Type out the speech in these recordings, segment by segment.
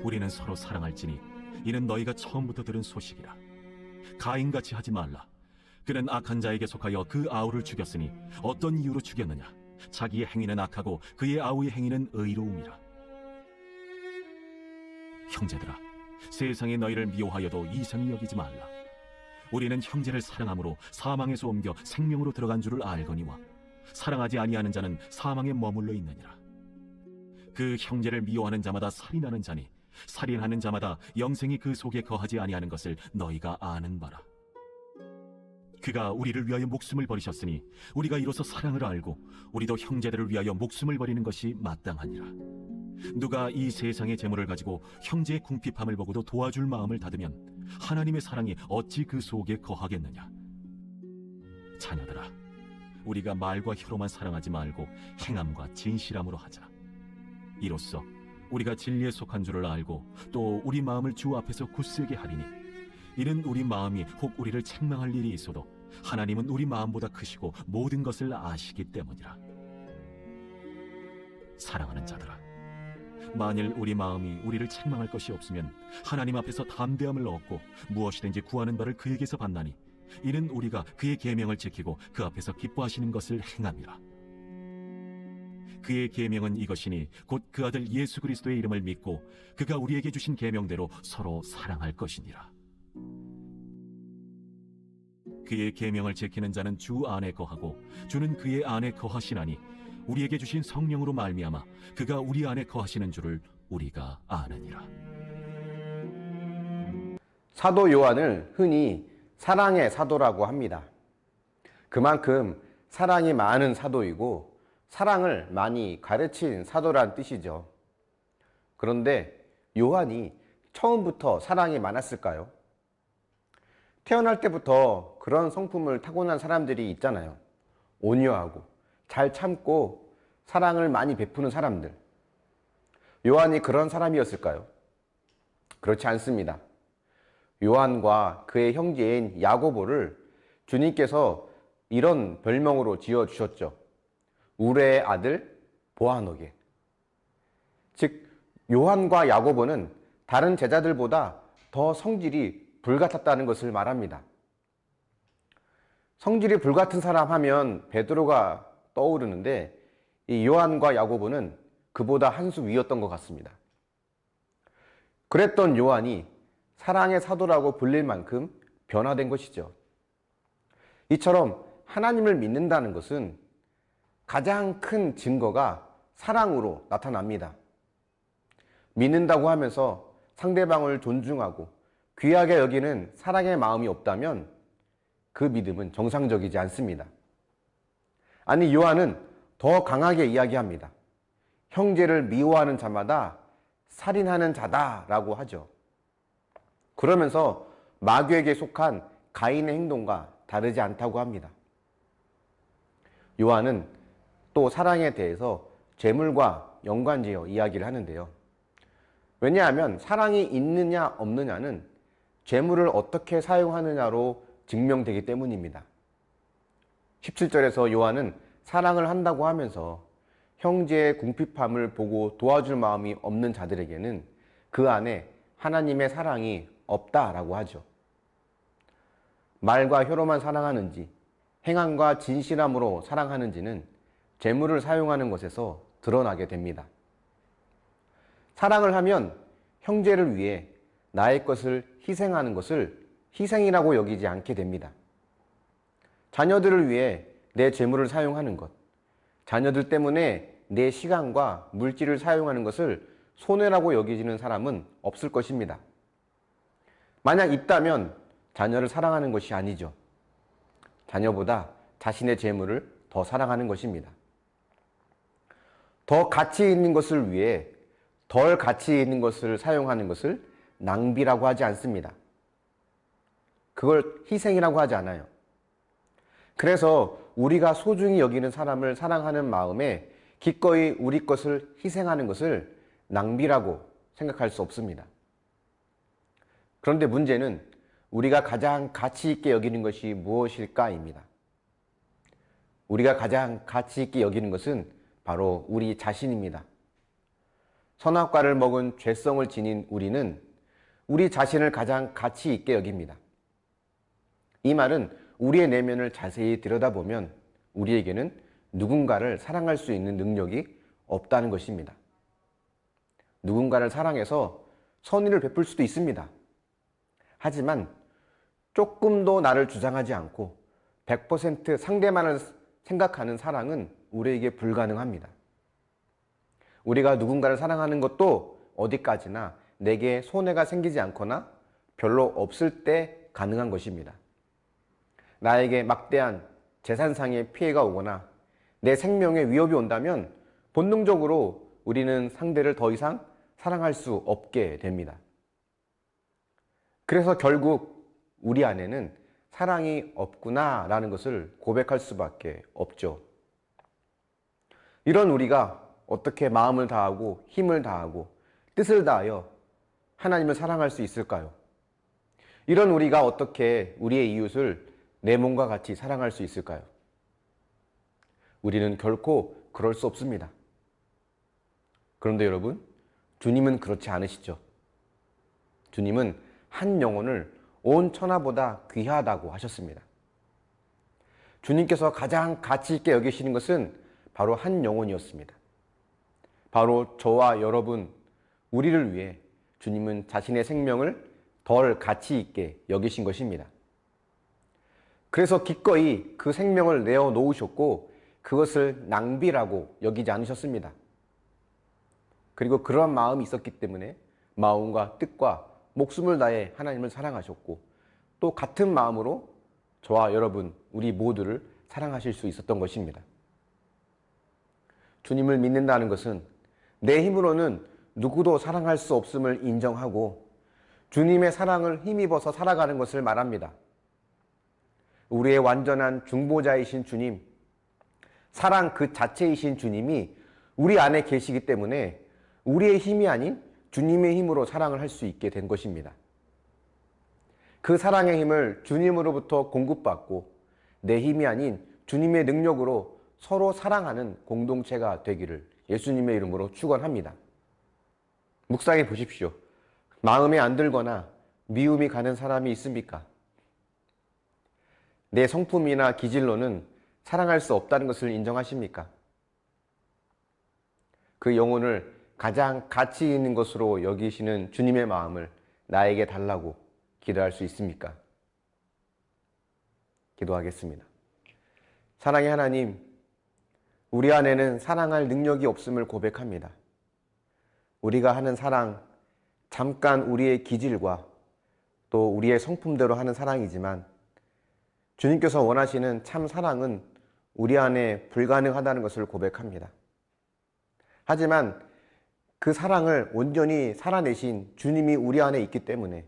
우리는 서로 사랑할지니 이는 너희가 처음부터 들은 소식이라. 가인같이 하지 말라. 그는 악한 자에게 속하여 그 아우를 죽였으니 어떤 이유로 죽였느냐? 자기의 행위는 악하고 그의 아우의 행위는 의로움이라. 형제들아, 세상이 너희를 미워하여도 이상히 여기지 말라. 우리는 형제를 사랑함으로 사망에서 옮겨 생명으로 들어간 줄을 알거니와 사랑하지 아니하는 자는 사망에 머물러 있느니라. 그 형제를 미워하는 자마다 살인하는 자니 살인하는 자마다 영생이 그 속에 거하지 아니하는 것을 너희가 아는 바라. 그가 우리를 위하여 목숨을 버리셨으니 우리가 이로써 사랑을 알고 우리도 형제들을 위하여 목숨을 버리는 것이 마땅하니라. 누가 이 세상의 재물을 가지고 형제의 궁핍함을 보고도 도와줄 마음을 닫으면 하나님의 사랑이 어찌 그 속에 거하겠느냐. 자녀들아, 우리가 말과 혀로만 사랑하지 말고 행함과 진실함으로 하자. 이로써 우리가 진리에 속한 줄을 알고 또 우리 마음을 주 앞에서 굳세게 하리니 이는 우리 마음이 혹 우리를 책망할 일이 있어도 하나님은 우리 마음보다 크시고 모든 것을 아시기 때문이라. 사랑하는 자들아, 만일 우리 마음이 우리를 책망할 것이 없으면 하나님 앞에서 담대함을 얻고 무엇이든지 구하는 바를 그에게서 받나니 이는 우리가 그의 계명을 지키고 그 앞에서 기뻐하시는 것을 행함이라. 그의 계명은 이것이니 곧 그 아들 예수 그리스도의 이름을 믿고 그가 우리에게 주신 계명대로 서로 사랑할 것이니라. 그의 계명을 지키는 자는 주 안에 거하고 주는 그의 안에 거하시나니 우리에게 주신 성령으로 말미암아 그가 우리 안에 거하시는 줄을 우리가 아느니라. 사도 요한을 흔히 사랑의 사도라고 합니다. 그만큼 사랑이 많은 사도이고 사랑을 많이 가르친 사도란 뜻이죠. 그런데 요한이 처음부터 사랑이 많았을까요? 태어날 때부터 그런 성품을 타고난 사람들이 있잖아요. 온유하고 잘 참고 사랑을 많이 베푸는 사람들. 요한이 그런 사람이었을까요? 그렇지 않습니다. 요한과 그의 형제인 야고보를 주님께서 이런 별명으로 지어주셨죠. 우레의 아들 보아노게. 즉 요한과 야고보는 다른 제자들보다 더 성질이 불같았다는 것을 말합니다. 성질이 불같은 사람 하면 베드로가 떠오르는데 이 요한과 야고보는 그보다 한 수 위였던 것 같습니다. 그랬던 요한이 사랑의 사도라고 불릴 만큼 변화된 것이죠. 이처럼 하나님을 믿는다는 것은 가장 큰 증거가 사랑으로 나타납니다. 믿는다고 하면서 상대방을 존중하고 귀하게 여기는 사랑의 마음이 없다면 그 믿음은 정상적이지 않습니다. 아니, 요한은 더 강하게 이야기합니다. 형제를 미워하는 자마다 살인하는 자다라고 하죠. 그러면서 마귀에게 속한 가인의 행동과 다르지 않다고 합니다. 요한은 또 사랑에 대해서 재물과 연관지어 이야기를 하는데요. 왜냐하면 사랑이 있느냐 없느냐는 재물을 어떻게 사용하느냐로 증명되기 때문입니다. 17절에서 요한은 사랑을 한다고 하면서 형제의 궁핍함을 보고 도와줄 마음이 없는 자들에게는 그 안에 하나님의 사랑이 없다라고 하죠. 말과 혀로만 사랑하는지 행함과 진실함으로 사랑하는지는 재물을 사용하는 것에서 드러나게 됩니다. 사랑을 하면 형제를 위해 나의 것을 희생하는 것을 희생이라고 여기지 않게 됩니다. 자녀들을 위해 내 재물을 사용하는 것, 자녀들 때문에 내 시간과 물질을 사용하는 것을 손해라고 여기지는 사람은 없을 것입니다. 만약 있다면 자녀를 사랑하는 것이 아니죠. 자녀보다 자신의 재물을 더 사랑하는 것입니다. 더 가치 있는 것을 위해 덜 가치 있는 것을 사용하는 것을 낭비라고 하지 않습니다. 그걸 희생이라고 하지 않아요. 그래서 우리가 소중히 여기는 사람을 사랑하는 마음에 기꺼이 우리 것을 희생하는 것을 낭비라고 생각할 수 없습니다. 그런데 문제는 우리가 가장 가치 있게 여기는 것이 무엇일까입니다. 우리가 가장 가치 있게 여기는 것은 바로 우리 자신입니다. 선악과를 먹은 죄성을 지닌 우리는 우리 자신을 가장 가치 있게 여깁니다. 이 말은 우리의 내면을 자세히 들여다보면 우리에게는 누군가를 사랑할 수 있는 능력이 없다는 것입니다. 누군가를 사랑해서 선의를 베풀 수도 있습니다. 하지만 조금도 나를 주장하지 않고 100% 상대만을 생각하는 사랑은 우리에게 불가능합니다. 우리가 누군가를 사랑하는 것도 어디까지나 내게 손해가 생기지 않거나 별로 없을 때 가능한 것입니다. 나에게 막대한 재산상의 피해가 오거나 내 생명에 위협이 온다면 본능적으로 우리는 상대를 더 이상 사랑할 수 없게 됩니다. 그래서 결국 우리 안에는 사랑이 없구나라는 것을 고백할 수밖에 없죠. 이런 우리가 어떻게 마음을 다하고 힘을 다하고 뜻을 다하여 하나님을 사랑할 수 있을까요? 이런 우리가 어떻게 우리의 이웃을 내 몸과 같이 사랑할 수 있을까요? 우리는 결코 그럴 수 없습니다. 그런데 여러분, 주님은 그렇지 않으시죠? 주님은 한 영혼을 온 천하보다 귀하다고 하셨습니다. 주님께서 가장 가치 있게 여기시는 것은 바로 한 영혼이었습니다. 바로 저와 여러분, 우리를 위해 주님은 자신의 생명을 덜 가치 있게 여기신 것입니다. 그래서 기꺼이 그 생명을 내어 놓으셨고 그것을 낭비라고 여기지 않으셨습니다. 그리고 그러한 마음이 있었기 때문에 마음과 뜻과 목숨을 다해 하나님을 사랑하셨고 또 같은 마음으로 저와 여러분, 우리 모두를 사랑하실 수 있었던 것입니다. 주님을 믿는다는 것은 내 힘으로는 누구도 사랑할 수 없음을 인정하고 주님의 사랑을 힘입어서 살아가는 것을 말합니다. 우리의 완전한 중보자이신 주님, 사랑 그 자체이신 주님이 우리 안에 계시기 때문에 우리의 힘이 아닌 주님의 힘으로 사랑을 할 수 있게 된 것입니다. 그 사랑의 힘을 주님으로부터 공급받고 내 힘이 아닌 주님의 능력으로 서로 사랑하는 공동체가 되기를 예수님의 이름으로 축원합니다. 묵상해 보십시오. 마음에 안 들거나 미움이 가는 사람이 있습니까? 내 성품이나 기질로는 사랑할 수 없다는 것을 인정하십니까? 그 영혼을 가장 가치 있는 것으로 여기시는 주님의 마음을 나에게 달라고 기도할 수 있습니까? 기도하겠습니다. 사랑의 하나님, 우리 안에는 사랑할 능력이 없음을 고백합니다. 우리가 하는 사랑, 잠깐 우리의 기질과 또 우리의 성품대로 하는 사랑이지만 주님께서 원하시는 참 사랑은 우리 안에 불가능하다는 것을 고백합니다. 하지만 그 사랑을 온전히 살아내신 주님이 우리 안에 있기 때문에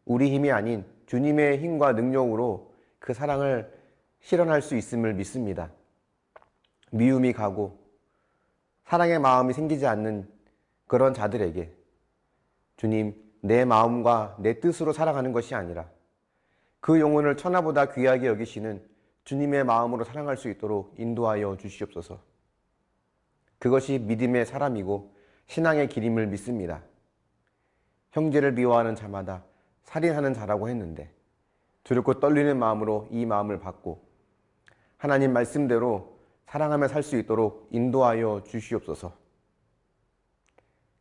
우리 힘이 아닌 주님의 힘과 능력으로 그 사랑을 실현할 수 있음을 믿습니다. 미움이 가고 사랑의 마음이 생기지 않는 그런 자들에게 주님, 내 마음과 내 뜻으로 살아가는 것이 아니라 그 영혼을 천하보다 귀하게 여기시는 주님의 마음으로 사랑할 수 있도록 인도하여 주시옵소서. 그것이 믿음의 사람이고 신앙의 길임을 믿습니다. 형제를 미워하는 자마다 살인하는 자라고 했는데 두렵고 떨리는 마음으로 이 마음을 받고 하나님 말씀대로 사랑하며 살 수 있도록 인도하여 주시옵소서.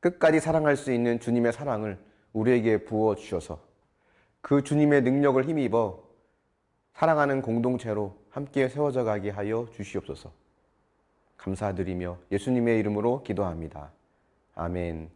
끝까지 사랑할 수 있는 주님의 사랑을 우리에게 부어 주셔서 그 주님의 능력을 힘입어 사랑하는 공동체로 함께 세워져 가게 하여 주시옵소서. 감사드리며 예수님의 이름으로 기도합니다. 아멘.